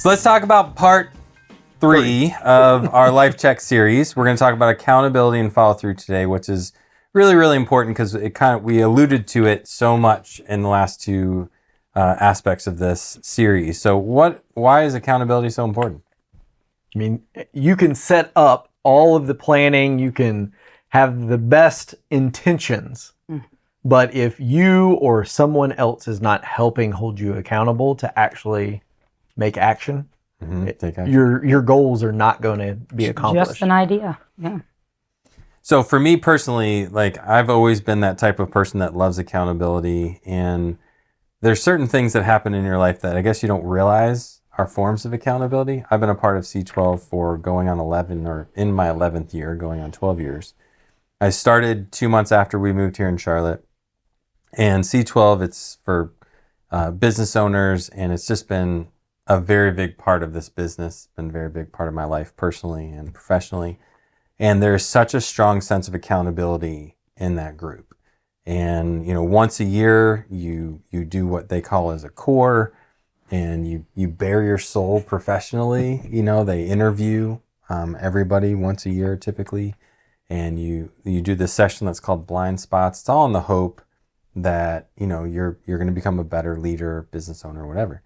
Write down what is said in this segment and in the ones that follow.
So let's talk about part 3 of our Life Check series. We're going to talk about accountability and follow through today, which is really, really important because we alluded to it so much in the last 2 aspects of this series. So why is accountability so important? I mean, you can set up all of the planning, you can have the best intentions, but if you or someone else is not helping hold you accountable to actually make action, Take action. your goals are not going to be accomplished. Just an idea. Yeah. So for me personally, like I've always been that type of person that loves accountability, and there's certain things that happen in your life that I guess you don't realize are forms of accountability. I've been a part of C12 for going on 11, or in my 11th year, going on 12 years. I started 2 months after we moved here in Charlotte, and C12, it's for business owners, and it's just been a very big part of this business, been a very big part of my life personally and professionally. And there's such a strong sense of accountability in that group. And, you know, once a year, you do what they call as a core, and you bare your soul professionally. You know, they interview everybody once a year typically, and you do this session that's called blind spots. It's all in the hope that, you know, you're going to become a better leader, business owner, whatever.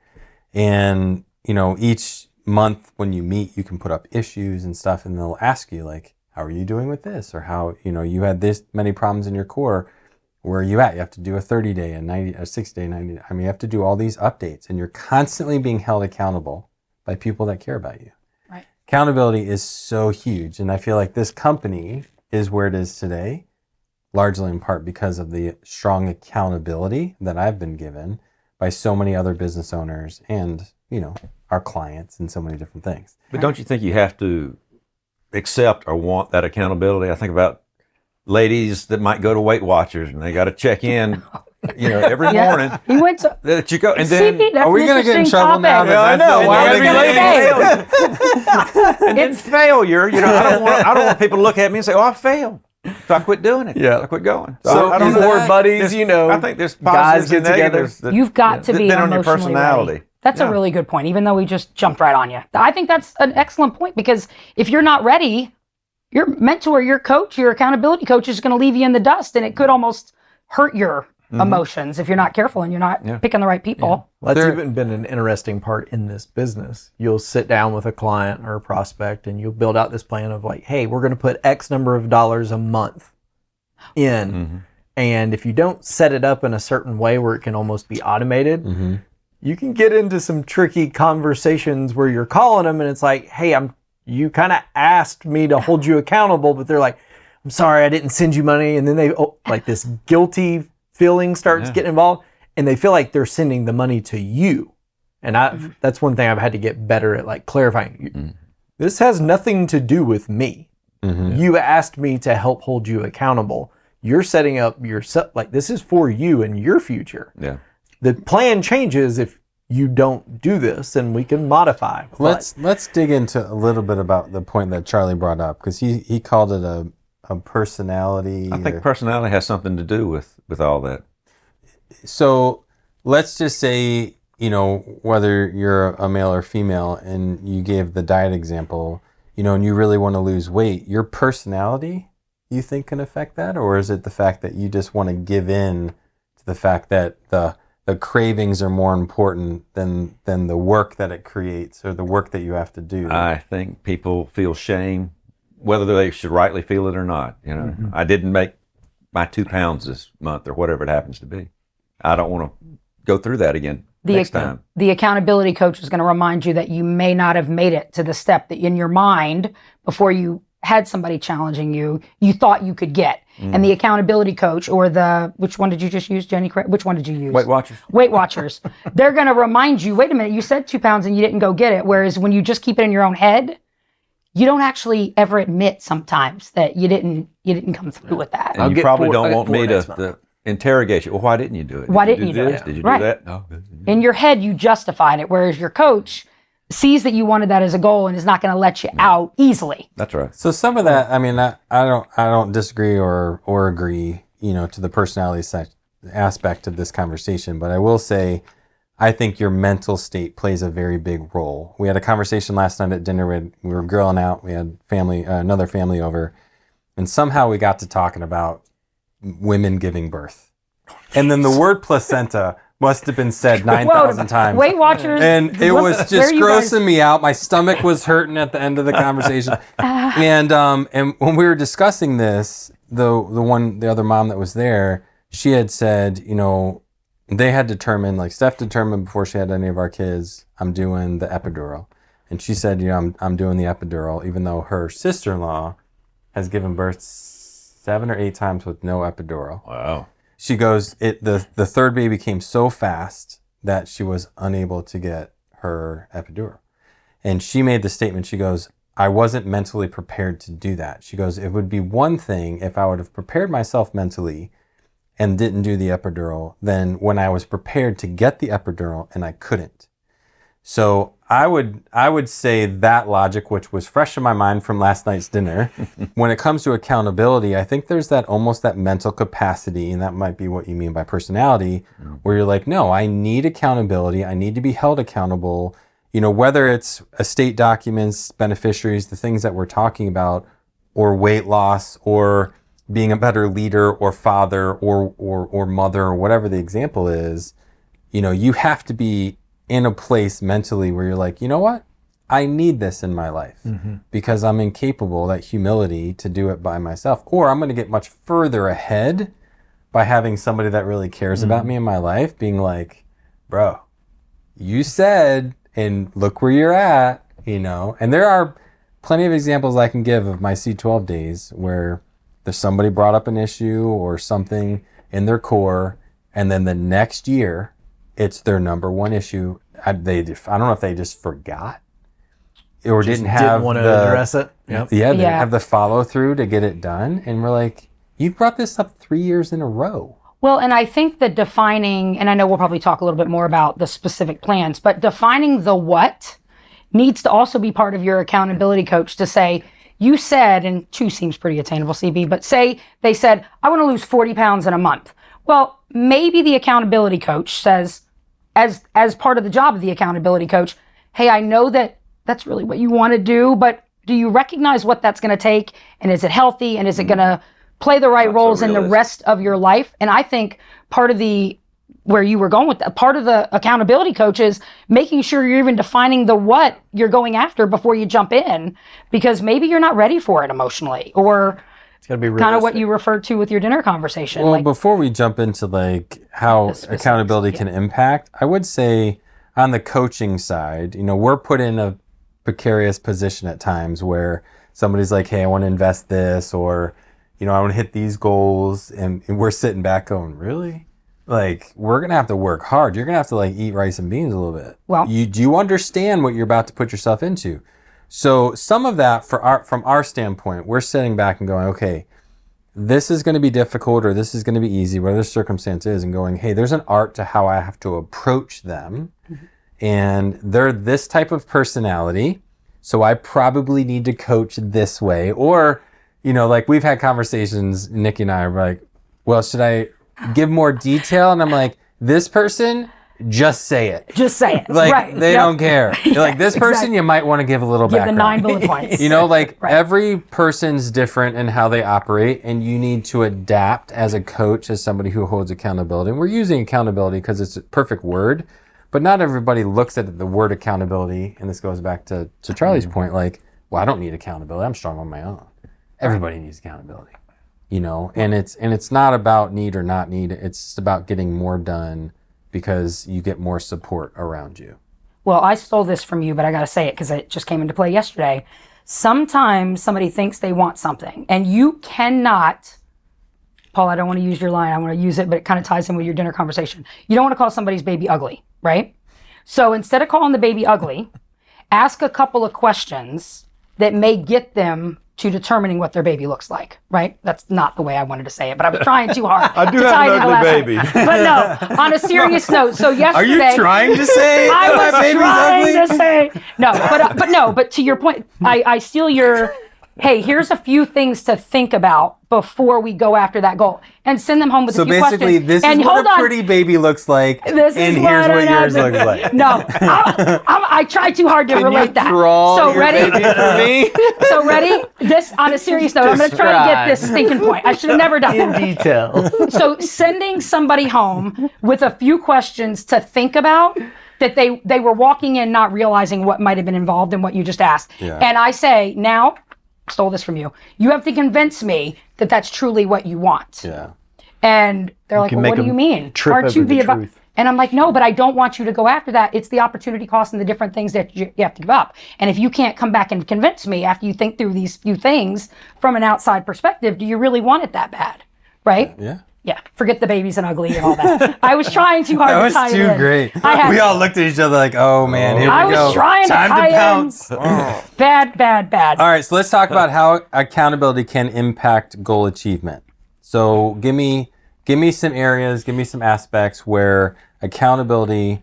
And, you know, each month when you meet, you can put up issues and stuff, and they'll ask you like, how are you doing with this? Or how, you know, you had this many problems in your core. Where are you at? You have to do a 30-day, a 90, a 6-day, 90. I mean, you have to do all these updates, and you're constantly being held accountable by people that care about you. Right. Accountability is so huge, and I feel like this company is where it is today, largely in part because of the strong accountability that I've been given by so many other business owners and, you know, our clients and so many different things. But don't you think you have to accept or want that accountability? I think about ladies that might go to Weight Watchers and they got to check in, you know, every morning. He went to That you go, and then CP, that's Are we an going to get in interesting trouble now? topic. Yeah, I know. Why Why are we and then failure. You know, I don't want people to look at me and say, "Oh, I failed." So I quit doing it. Yeah. I quit going. So I don't know. more buddies, you know, I think there's guys positives get and together. negatives. That, You've got to be depend on your emotionally personality. ready. That's Yeah. a really good point, even though we just jumped right on you. I think that's an excellent point, because if you're not ready, your mentor, your coach, your accountability coach is going to leave you in the dust, and it could almost hurt your emotions if you're not careful and you're not picking the right people. Well, that's even been an interesting part in this business. You'll sit down with a client or a prospect, and you'll build out this plan of like, hey, we're going to put X number of dollars a month in. And if you don't set it up in a certain way where it can almost be automated, you can get into some tricky conversations where you're calling them and it's like, hey, you kind of asked me to hold you accountable, but they're like, I'm sorry, I didn't send you money. And then they like this guilty feeling starts getting involved, and they feel like they're sending the money to you. And that's one thing I've had to get better at, like clarifying. This has nothing to do with me. You asked me to help hold you accountable. You're setting up yourself, like this is for you and your future. Yeah. The plan changes if you don't do this, and we can modify. Let's dig into a little bit about the point that Charlie brought up, because he called it a personality. I think personality has something to do with all that. So let's just say, you know, whether you're a male or female, and you gave the diet example, you know, and you really want to lose weight, your personality, you think, can affect that? Or is it the fact that you just want to give in to the fact that the cravings are more important than the work that it creates, or the work that you have to do? I think people feel shame, whether they should rightly feel it or not. You know, I didn't make my 2 pounds this month, or whatever it happens to be. I don't want to go through that again next time. The accountability coach is going to remind you that you may not have made it to the step that in your mind, before you had somebody challenging you, you thought you could get. And the accountability coach, or which one did you just use, Jenny? Which one did you use? Weight Watchers. Weight Watchers. They're going to remind you, wait a minute, you said 2 pounds and you didn't go get it. Whereas when you just keep it in your own head, you don't actually ever admit sometimes that you didn't come through with that. And you probably don't want me to interrogate you. Well, why didn't you do it? Why didn't you do this? it? Did you Right. do that? No. In your head, you justified it, whereas your coach sees that you wanted that as a goal and is not going to let you out easily. That's right. So some of that, I mean, I don't disagree or agree, you know, to the personality aspect of this conversation, but I will say, I think your mental state plays a very big role. We had a conversation last night at dinner. We were grilling out. We had another family over, and somehow we got to talking about women giving birth. And then the word placenta must have been said 9,000 times. Weight Watchers. And it was just grossing me out. My stomach was hurting at the end of the conversation. And when we were discussing this, the other mom that was there, she had said, they had determined, like Steph determined before she had any of our kids, I'm doing the epidural. And she said, I'm doing the epidural, even though her sister-in-law has given birth 7 or 8 times with no epidural. Wow. She goes, the third baby came so fast that she was unable to get her epidural. And she made the statement, she goes, I wasn't mentally prepared to do that. She goes, it would be one thing if I would have prepared myself mentally and didn't do the epidural than when I was prepared to get the epidural and I couldn't. So I would say that logic, which was fresh in my mind from last night's dinner, when it comes to accountability, I think there's almost that mental capacity, and that might be what you mean by personality, where you're like, no, I need accountability. I need to be held accountable. Whether it's estate documents, beneficiaries, the things that we're talking about, or weight loss, or being a better leader or father or mother or whatever the example is, you have to be in a place mentally where you're like, you know what? I need this in my life because I'm incapable, that humility to do it by myself. Or I'm going to get much further ahead by having somebody that really cares about me in my life being like, bro, you said, and look where you're at, And there are plenty of examples I can give of my C12 days where there's somebody brought up an issue or something in their core, and then the next year, it's their number one issue. I don't know if they just forgot or didn't want to address it. Yep. Yeah, they didn't have the follow through to get it done. And we're like, you've brought this up 3 years in a row. Well, and I think that defining, and I know we'll probably talk a little bit more about the specific plans, but defining the what needs to also be part of your accountability coach to say, you said, and 2 seems pretty attainable, CB, but say they said, I want to lose 40 pounds in a month. Well, maybe the accountability coach says, as part of the job of the accountability coach, hey, I know that that's really what you want to do, but do you recognize what that's going to take? And is it healthy? And is it going to play the right roles in the rest of your life? And I think part of where you were going with that, part of the accountability coach is making sure you're even defining the what you're going after before you jump in, because maybe you're not ready for it emotionally, or it's gotta be kind of what you referred to with your dinner conversation. Well, before we jump into how accountability can impact, I would say on the coaching side, we're put in a precarious position at times where somebody's like, hey, I want to invest this, or, I want to hit these goals. And we're sitting back going, really? We're going to have to work hard. You're going to have to eat rice and beans a little bit. Well, do you understand what you're about to put yourself into? So some of that from our standpoint, we're sitting back and going, okay, this is going to be difficult or this is going to be easy, whatever the circumstance is, and going, hey, there's an art to how I have to approach them. And they're this type of personality, so I probably need to coach this way. Or, we've had conversations, Nikki and I are like, well, should I give more detail? And I'm like, this person, just say it. Just say it. Right. They don't care. Yes, this person, you might want to give a little background. Give the 9 bullet points. Right. Every person's different in how they operate, and you need to adapt as a coach, as somebody who holds accountability. And we're using accountability because it's a perfect word, but not everybody looks at the word accountability, and this goes back to Charlie's point, well, I don't need accountability. I'm strong on my own. Everybody needs accountability. And it's not about need or not need. It's just about getting more done because you get more support around you. Well, I stole this from you, but I got to say it because it just came into play yesterday. Sometimes somebody thinks they want something, and you cannot, Paul, I don't want to use your line. I want to use it, but it kind of ties in with your dinner conversation. You don't want to call somebody's baby ugly, right? So instead of calling the baby ugly, ask a couple of questions that may get them to determining what their baby looks like, right? That's not the way I wanted to say it, but I was trying too hard. I do have an ugly baby. But no, on a serious note, so yesterday... Are you trying to say I was trying to say... No, but to your point, I steal your hey, here's a few things to think about before we go after that goal, and send them home with a few questions. So basically, this and is what a pretty baby looks like, and here's what yours looks like. No, I tried too hard to relate that. So ready? For me? So ready? This on a serious note, I'm going to try to get this stinking point. I should have never done In that. detail. So sending somebody home with a few questions to think about that they were walking in not realizing what might have been involved in what you just asked. Yeah. And I say, now, stole this from you. You have to convince me that that's truly what you want. Yeah. And they're like, can well, make what do them you mean? trip Aren't you over the the truth. And I'm like, no, but I don't want you to go after that. It's the opportunity cost and the different things that you have to give up. And if you can't come back and convince me after you think through these few things from an outside perspective, do you really want it that bad? Right? Yeah. Yeah. Forget the babies and ugly and all that. I was trying too hard That to was tie it too in. great. I had We all looked at each other like, oh man, here I we was go. trying to Time tie to in. pounce. Bad. All right, so let's talk about how accountability can impact goal achievement. So give me some areas, give me some aspects where accountability,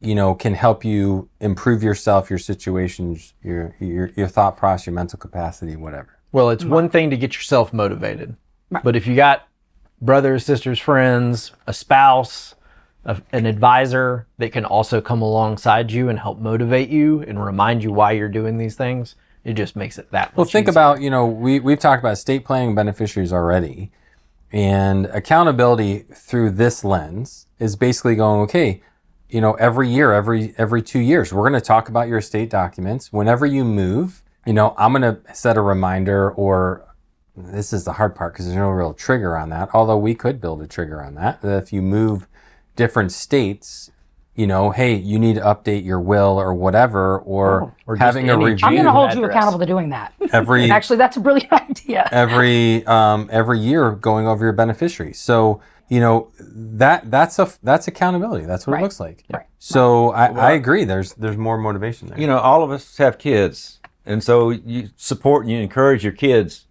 can help you improve yourself, your situations, your thought process, your mental capacity, whatever. Well, it's one thing to get yourself motivated. But if you got brothers, sisters, friends, a spouse, an advisor that can also come alongside you and help motivate you and remind you why you're doing these things, it just makes it that much Well, think easier. about, we've talked about estate planning beneficiaries already. And accountability through this lens is basically going, okay, every year, every 2 years, we're going to talk about your estate documents. Whenever you move, I'm going to set a reminder, or this is the hard part because there's no real trigger on that. Although we could build a trigger on that. That if you move different states, hey, you need to update your will or whatever, or or just having a any review. I'm going to hold you address. accountable to doing that. every Actually, that's a brilliant idea. every year going over your beneficiaries. So that's accountability. That's what it Right. looks like. Right. So I agree. There's more motivation there. All of us have kids, and so you support and you encourage your kids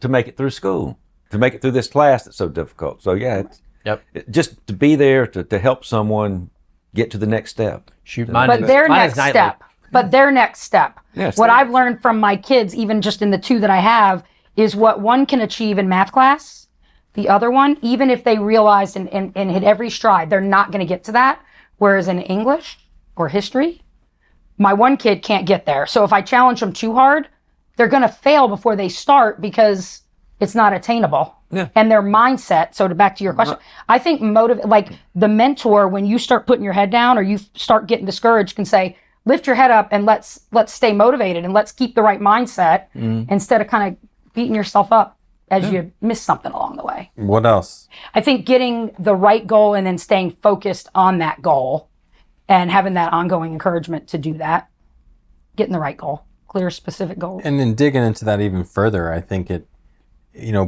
to make it through school, to make it through this class that's so difficult. So yeah, just to be there to help someone get to the next step. Shoot, But their next step. Yes, What they- I've learned from my kids, even just in the two that I have, is what one can achieve in math class, the other one, even if they realized and hit every stride, they're not going to get to that. Whereas in English or history, my one kid can't get there. So if I challenge them too hard, they're going to fail before they start because it's not attainable. Yeah. And their mindset. So back to your question, I think like the mentor, when you start putting your head down or you start getting discouraged, can say, lift your head up and let's stay motivated and let's keep the right mindset instead of kind of beating yourself up as you miss something along the way. What else? I think getting the right goal and then staying focused on that goal and having that ongoing encouragement to do that, getting the right goal, clear, specific goals. And then digging into that even further, I think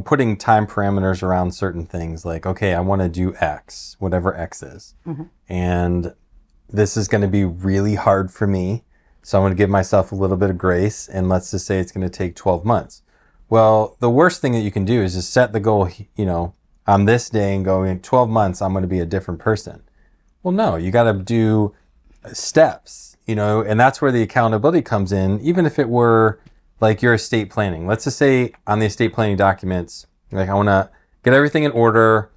putting time parameters around certain things like, okay, I want to do X, whatever X is. And this is going to be really hard for me. So I'm going to give myself a little bit of grace. And let's just say it's going to take 12 months. Well, the worst thing that you can do is just set the goal, on this day and go, in 12 months, I'm going to be a different person. Well, no, you got to do steps, and that's where the accountability comes in. Even if it were like your estate planning, let's just say on the estate planning documents, like I want to get everything in order.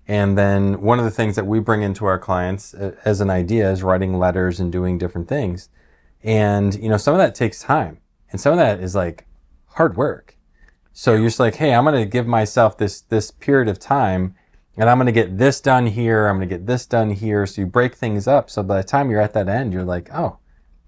And then one of the things that we bring into our clients as an idea is writing letters and doing different things. And, some of that takes time and some of that is like hard work. So you're just like, hey, I'm going to give myself this period of time and I'm going to get this done here. I'm going to get this done here. So you break things up. So by the time you're at that end, you're like, oh,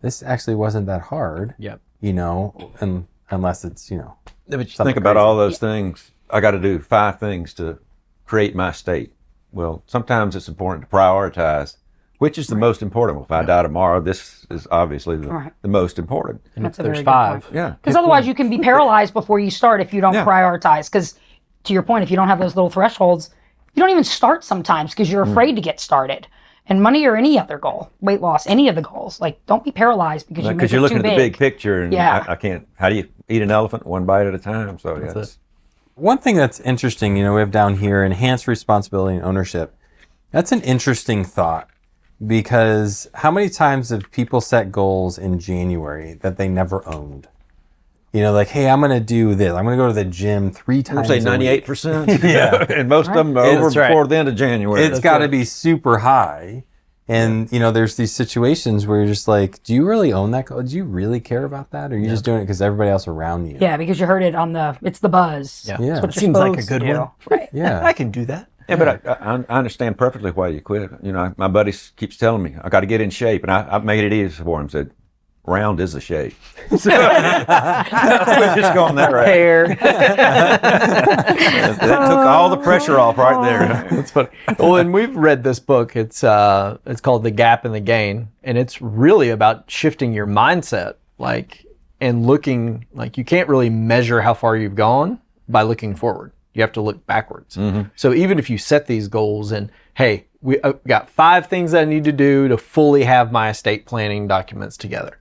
this actually wasn't that hard. Yep. And unless it's, Yeah, but you something think about crazy. all those things. I got to do 5 things to create my state. Well, sometimes it's important to prioritize which is the most important. Well, if I die tomorrow, this is obviously the most important. And That's if a there's very good 5, point. Yeah. Because otherwise you can be paralyzed before you start if you don't Yeah. prioritize. Because to your point, if you don't have those little thresholds, you don't even start sometimes because you're afraid to get started. And money or any other goal, weight loss, any of the goals, like don't be paralyzed because you make Because it you're looking too at the big picture, and Yeah. I can't. How do you eat an elephant one bite at a time? So yeah, That's it. One thing that's interesting, we have down here, enhanced responsibility and ownership. That's an interesting thought because how many times have people set goals in January that they never owned? You know, like, hey, I'm going to do this. I'm going to go to the gym 3 times Say a week. 98%. Yeah. And most of them are over That's right. before the end of January. It's got to be super high. And, you know, there's these situations where you're just like, do you really own that goal? Do you really care about that? Or are you just doing it because everybody else around you? Yeah, because you heard it on it's the buzz. Yeah. Yeah. It's what It you're seems like a supposed good to do. one. Right. Yeah. I can do that. Yeah, but I understand perfectly why you quit. You know, my buddy keeps telling me I got to get in shape, and I made it easy for him. Said, round is a shape. We're just going that route. Hair. That took all the pressure off right there. That's funny. Well, and we've read this book. It's called The Gap and the Gain, and it's really about shifting your mindset, like, and looking, like, you can't really measure how far you've gone by looking forward. You have to look backwards. So even if you set these goals and, hey, we got 5 things I need to do to fully have my estate planning documents together.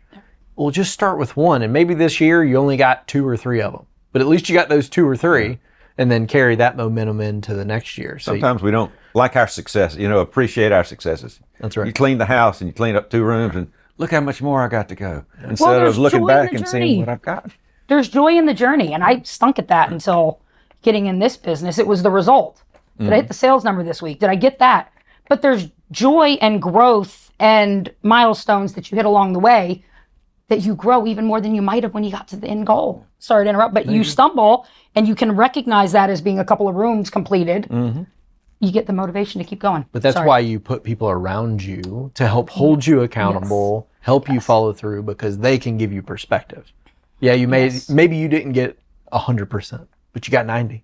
Well, just start with 1, and maybe this year you only got 2 or 3 of them, but at least you got those 2 or 3, and then carry that momentum into the next year. So Sometimes we don't like our success, appreciate our successes. That's right. You clean the house and you clean up 2 rooms and look how much more I got to go. Instead there's of looking joy in back the and seeing journey. what I've got. There's joy in the journey, and I stunk at that until getting in this business. It was the result. Did I hit the sales number this week? Did I get that? But there's joy and growth and milestones that you hit along the way that you grow even more than you might have when you got to the end goal. Sorry to interrupt, but you stumble and you can recognize that as being a couple of rooms completed. You get the motivation to keep going. But that's Sorry. why you put people around you to help hold you accountable, help you follow through, because they can give you perspective. Yeah, you maybe you didn't get 100%, but you got 90.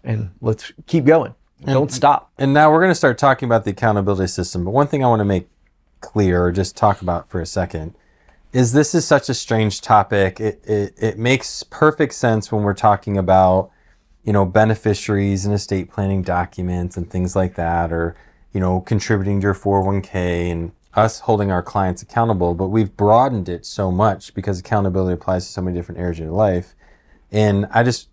And let's keep going. Don't stop. And now we're going to start talking about the accountability system. But one thing I want to make clear, or just talk about for a second, is this is such a strange topic. It makes perfect sense when we're talking about, beneficiaries and estate planning documents and things like that, or, contributing to your 401k and us holding our clients accountable. But we've broadened it so much because accountability applies to so many different areas of your life. And I just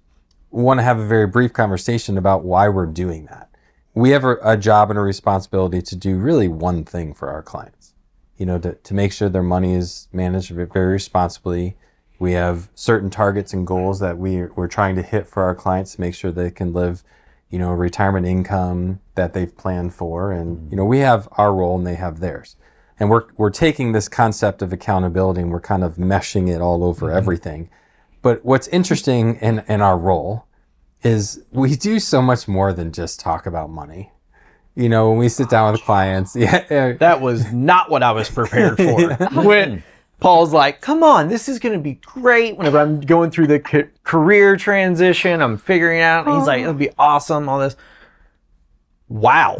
want to have a very brief conversation about why we're doing that. We have a job and a responsibility to do really one thing for our clients, to make sure their money is managed very responsibly. We have certain targets and goals that we're trying to hit for our clients to make sure they can live, a retirement income that they've planned for. And, we have our role and they have theirs. And we're taking this concept of accountability and we're kind of meshing it all over everything. But what's interesting in our role is we do so much more than just talk about money. When we sit down with clients, That was not what I was prepared for. When Paul's like, come on, this is going to be great. Whenever I'm going through the career transition, I'm figuring out, and he's like, it'll be awesome, all this. Wow.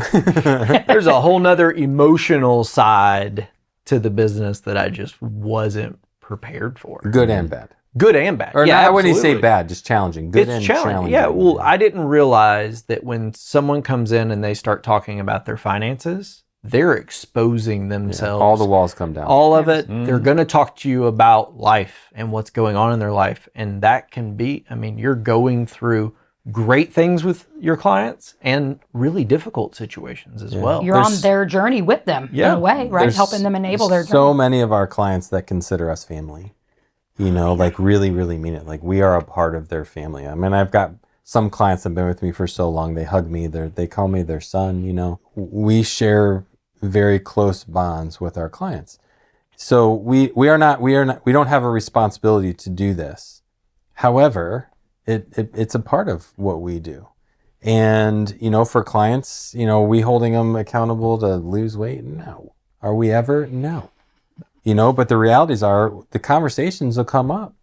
There's a whole nother emotional side to the business that I just wasn't prepared for. good and bad. Good and bad. Or yeah, I wouldn't say absolutely. bad, just challenging. Good It's and challenging. challenging. Yeah, well, I didn't realize that when someone comes in and they start talking about their finances, they're exposing themselves. all the walls come down. All of it. They're going to talk to you about life and what's going on in their life. And that can be, you're going through great things with your clients and really difficult situations as well. You're on their journey with them in a way, right? There's Helping them enable their journey. so many of our clients that consider us family, like really, really mean it. Like we are a part of their family. I've got some clients that have been with me for so long, they hug me, they call me their son, We share very close bonds with our clients. So we don't have a responsibility to do this. However, it's a part of what we do. And, for clients, we holding them accountable to lose weight? No. Are we ever? No. But the realities are the conversations will come up,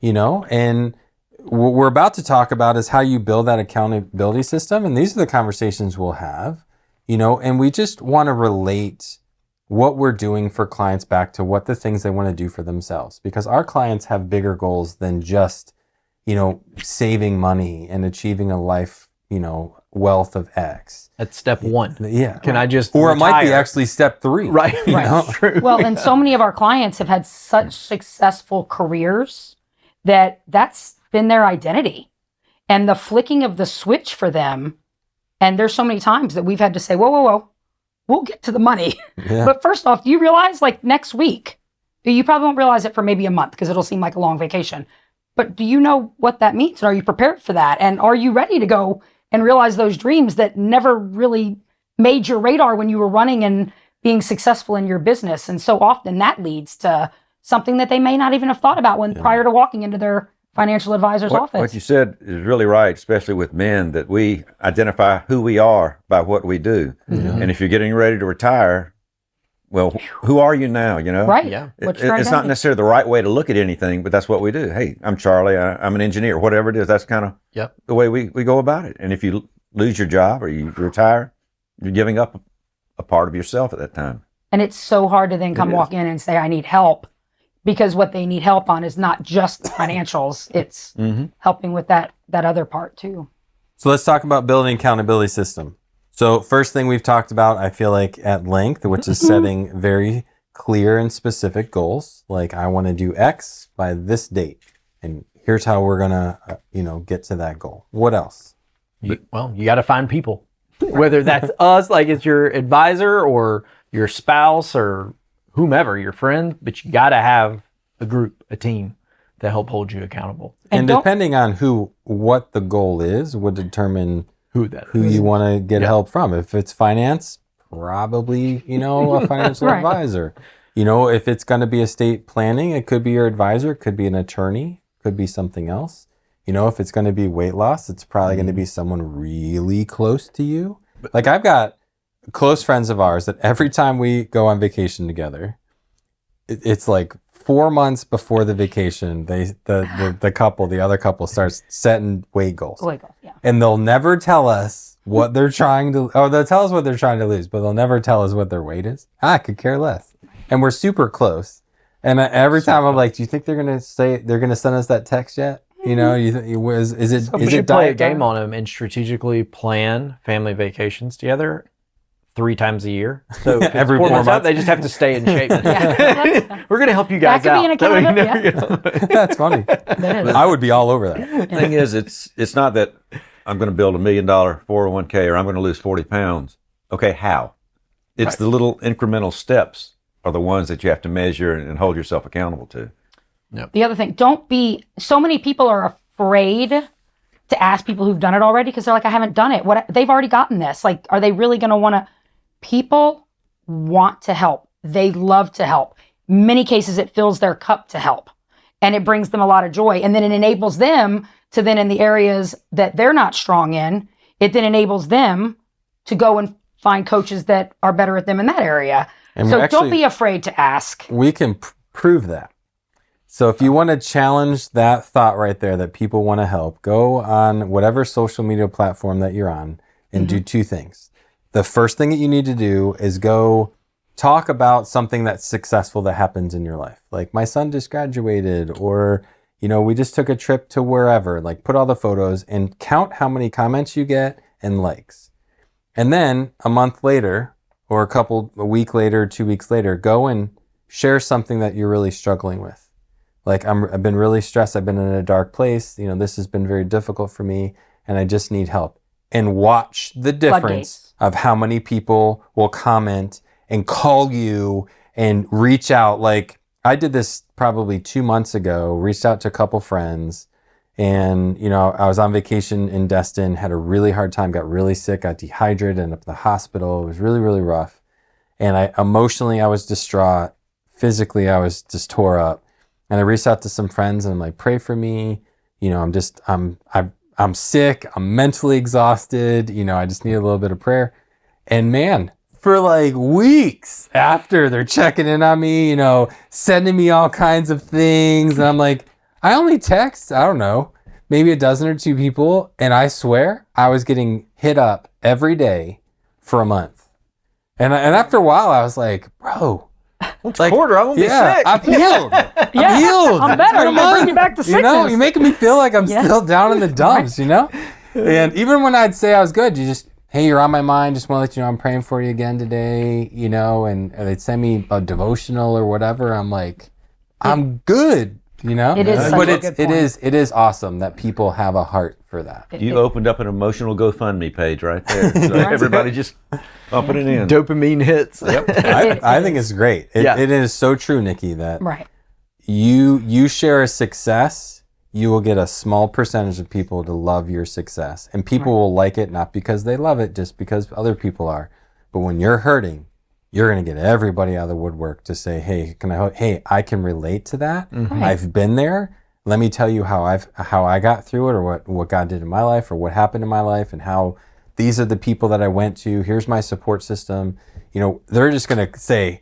and what we're about to talk about is how you build that accountability system. And these are the conversations we'll have, and we just want to relate what we're doing for clients back to what the things they want to do for themselves, because our clients have bigger goals than just, saving money and achieving a life, wealth of X. That's step 1. Yeah. Can I just Or it might be retire? actually step 3. Right. Right. True. Well, and so many of our clients have had such successful careers that's been their identity. And the flicking of the switch for them, and there's so many times that we've had to say, whoa, we'll get to the money. Yeah. But first off, do you realize next week, you probably won't realize it for maybe a month because it'll seem like a long vacation. but do you know what that means? And are you prepared for that? And are you ready to go and realize those dreams that never really made your radar when you were running and being successful in your business? And so often that leads to something that they may not even have thought about when prior to walking into their financial advisor's office. What you said is really right, especially with men, that we identify who we are by what we do. And if you're getting ready to retire, well, who are you now, you know? Right. Yeah. It's not necessarily the right way to look at anything, but that's what we do. Hey, I'm Charlie, I'm an engineer, whatever it is. That's kind of the way we go about it. And if you lose your job or you retire, you're giving up a part of yourself at that time. And it's so hard to then come walk in and say, I need help, because what they need help on is not just the financials. It's helping with that other part too. So let's talk about building an accountability system. So first thing we've talked about, I feel like at length, which is setting very clear and specific goals. Like, I want to do X by this date, and here's how we're gonna, get to that goal. What else? You got to find people, whether that's us, like it's your advisor or your spouse or whomever, your friend, but you got to have a group, a team to help hold you accountable. And depending on what the goal is, would determine who you want to get help from. If it's finance, probably, a financial advisor. If it's going to be estate planning, it could be your advisor, it could be an attorney, could be something else. If it's going to be weight loss, it's probably going to be someone really close to you. Like, I've got close friends of ours that every time we go on vacation together, it's like 4 months before the vacation, the other couple starts setting weight goals. And they'll never tell us what they're trying to, or they'll tell us what they're trying to lose, but they'll never tell us what their weight is. I could care less. And we're super close. And every time I'm like, do you think they're going to send us that text yet? Is it play a game on them and strategically plan family vacations together 3 times a year. So every 4 4 months out, they just have to stay in shape. We're going to help you guys That out. could be an accountability. That's funny. I would be all over that. The thing is, it's not that I'm going to build $1 million 401k or I'm going to lose 40 pounds. Okay, how? It's the little incremental steps are the ones that you have to measure and hold yourself accountable to. The other thing, so many people are afraid to ask people who've done it already because they're like, I haven't done it. They've already gotten this. Like, are they really going to want to? People want to help. They love to help. In many cases, it fills their cup to help, and it brings them a lot of joy. And then it enables them to then, in the areas that they're not strong in, it then enables them to go and find coaches that are better at them in that area. And so don't be afraid to ask. We can prove that. So if you want to challenge that thought right there, that people want to help, go on whatever social media platform that you're on and do 2 things. The first thing that you need to do is go talk about something that's successful that happens in your life. Like, my son just graduated, or, we just took a trip to wherever. Like, put all the photos and count how many comments you get and likes. And then a month later, or a week later, 2 weeks later, go and share something that you're really struggling with. Like, I've been really stressed. I've been in a dark place. This has been very difficult for me, and I just need help. And watch the difference of how many people will comment and call you and reach out. Like, I did this probably 2 months ago, reached out to a couple friends, and, I was on vacation in Destin, had a really hard time, got really sick, got dehydrated, ended up in the hospital. It was really, really rough. And emotionally, I was distraught. Physically, I was just tore up. And I reached out to some friends and I'm like, pray for me. I'm sick. I'm mentally exhausted. I just need a little bit of prayer. And man, for like weeks after, they're checking in on me, sending me all kinds of things. And I'm like, I only text, I don't know, maybe a dozen or 2 people. And I swear I was getting hit up every day for a month. And after a while I was like, bro, it's like, quarter, I'm gonna be sick. I'm healed. I'm healed. I'm better. I'm gonna bring you back to sickness. You're making me feel like I'm still down in the dumps, And even when I'd say I was good, you just, hey, you're on my mind. Just want to let you know I'm praying for you again today, and they'd send me a devotional or whatever. I'm like, I'm good, It is such a good point. It is awesome that people have a heart for that. You opened up an emotional GoFundMe page right there. So everybody just pumping it in. Dopamine hits. Yep. I think it's great. It is so true, Nikki, that you share a success you will get a small percentage of people to love your success. And people will like it not because they love it, just because other people are. But when you're hurting, you're going to get everybody out of the woodwork to say, hey, I can relate to that. I've been there. Let me tell you how I got through it, or what God did in my life, or what happened in my life, and how these are the people that I went to. Here's my support system. They're just going to say,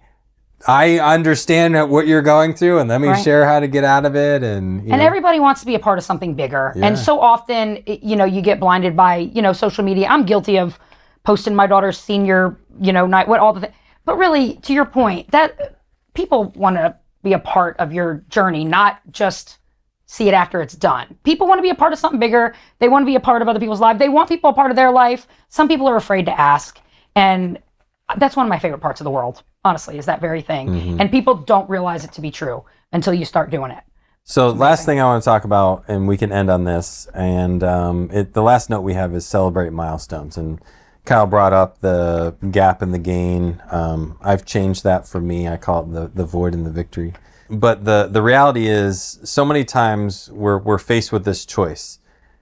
I understand what you're going through, and let me share how to get out of it. And everybody wants to be a part of something bigger. Yeah. And so often, you get blinded by, social media. I'm guilty of posting my daughter's senior, night, but really, to your point, that people want to be a part of your journey, not just see it after it's done. People want to be a part of something bigger. They want to be a part of other people's lives. They want people a part of their life. Some people are afraid to ask. And that's one of my favorite parts of the world, honestly, is that very thing. And people don't realize it to be true until you start doing it. So last thing I want to talk about, and we can end on this, and the last note we have is celebrate milestones. And Kyle brought up the gap and the gain. I've changed that for me. I call it the void and the victory. But the reality is, so many times we're faced with this choice.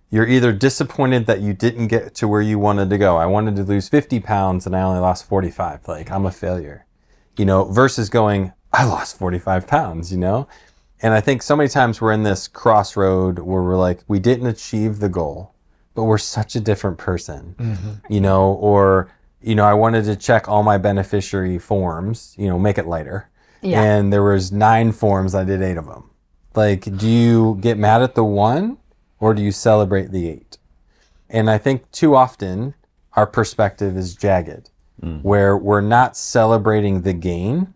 You're either disappointed that you didn't get to where you wanted to go. I wanted to lose 50 pounds and I only lost 45. Like, I'm a failure, versus going, I lost 45 pounds, And I think so many times we're in this crossroad where we're like, we didn't achieve the goal, but we're such a different person, or, I wanted to check all my beneficiary forms, make it lighter. Yeah. And there was 9 forms. I did 8 of them. Like, do you get mad at the 1? Or do you celebrate the 8? And I think too often our perspective is jagged, where we're not celebrating the gain,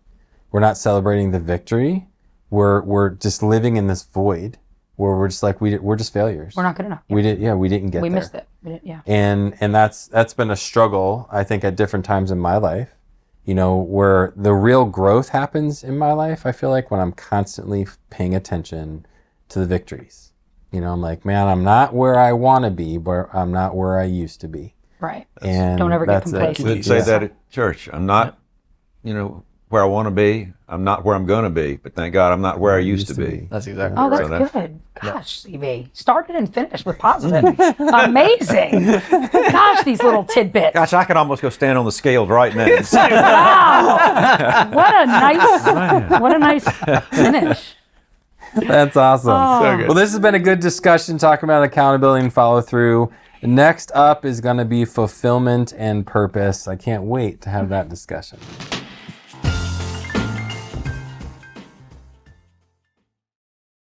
we're not celebrating the victory, we're just living in this void where we're just like we're just failures. We're not good enough. We didn't get there. We missed it. Yeah. And that's been a struggle, I think, at different times in my life. Where the real growth happens in my life, I feel like, when I'm constantly paying attention to the victories. I'm like, man, I'm not where I want to be, but I'm not where I used to be. Right. And don't ever get complacent. Didn't say that at church. I'm not, where I want to be. I'm not where I'm going to be. But thank God I'm not where I used to be. That's exactly right. Oh, that's good. Gosh, CV. Started and finished with positive. Amazing. Gosh, these little tidbits. Gosh, I could almost go stand on the scales right now. Wow. What a nice finish. That's awesome. Oh. So good. Well, this has been a good discussion talking about accountability and follow through. Next up is going to be fulfillment and purpose. I can't wait to have that discussion.